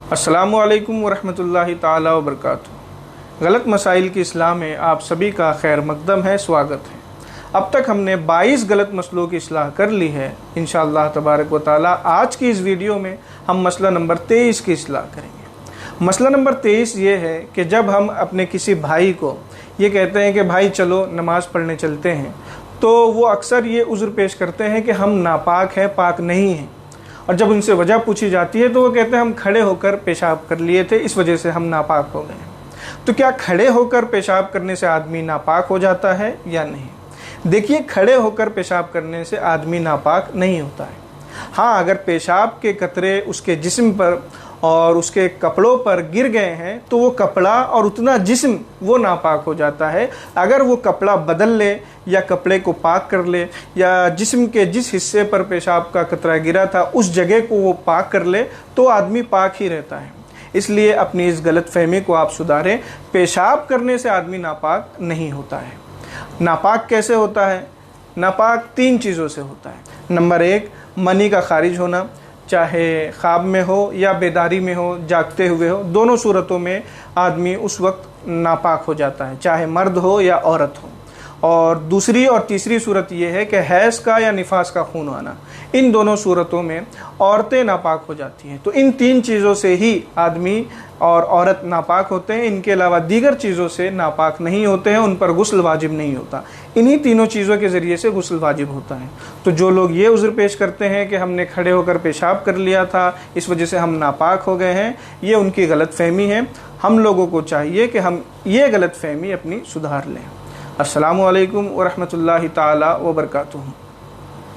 अस्सलामु अलैकुम वरहमतुल्लाहि ताला वबरकातुहू। गलत मसाइल की इस्लाह में आप सभी का खैर मकदम है, स्वागत है। अब तक हमने 22 गलत मसलों की इस्लाह कर ली है। इंशाअल्लाह तबारक व ताला आज की इस वीडियो में हम मसला नंबर 23 की इस्लाह करेंगे। मसला नंबर 23 ये है कि जब हम अपने किसी भाई को ये कहते हैं कि भाई चलो नमाज़ पढ़ने चलते हैं, तो वो अक्सर ये उज़्र पेश करते हैं कि हम नापाक हैं, पाक नहीं हैं। और जब उनसे वजह पूछी जाती है तो वो कहते हैं हम खड़े होकर पेशाब कर लिए थे, इस वजह से हम नापाक हो गए। तो क्या खड़े होकर पेशाब करने से आदमी नापाक हो जाता है या नहीं? देखिए, खड़े होकर पेशाब करने से आदमी नापाक नहीं होता है। हाँ, अगर पेशाब के कतरे उसके जिस्म पर और उसके कपड़ों पर गिर गए हैं तो वो कपड़ा और उतना जिस्म वो नापाक हो जाता है। अगर वो कपड़ा बदल ले या कपड़े को पाक कर ले या जिस्म के जिस हिस्से पर पेशाब का कतरा गिरा था उस जगह को वो पाक कर ले तो आदमी पाक ही रहता है। इसलिए अपनी इस गलत फहमी को आप सुधारें। पेशाब करने से आदमी नापाक नहीं होता है। नापाक कैसे होता है? नापाक 3 चीज़ों से होता है। नंबर 1, मनी का खारिज होना, चाहे ख्वाब में हो या बेदारी में हो, जागते हुए हो, दोनों सूरतों में आदमी उस वक्त नापाक हो जाता है, चाहे मर्द हो या औरत हो। और दूसरी और तीसरी सूरत ये है कि हैज़ का या निफास का खून आना, इन दोनों सूरतों में औरतें नापाक हो जाती हैं। तो इन 3 चीज़ों से ही आदमी और औरत नापाक होते हैं। इनके अलावा दीगर चीज़ों से नापाक नहीं होते हैं, उन पर गुस्ल वाजिब नहीं होता। इन्हीं तीनों चीज़ों के ज़रिए से गुस्ल वाजिब होता है। तो जो लोग ये उज़्र पेश करते हैं कि हमने खड़े होकर पेशाब कर लिया था, इस वजह से हम नापाक हो गए हैं, ये उनकी गलत फहमी है। हम लोगों को चाहिए कि हम ये गलत फहमी अपनी सुधार लें। अस्सलामु अलैकुम वरहमतुल्लाहि ताला वबरकातुहू।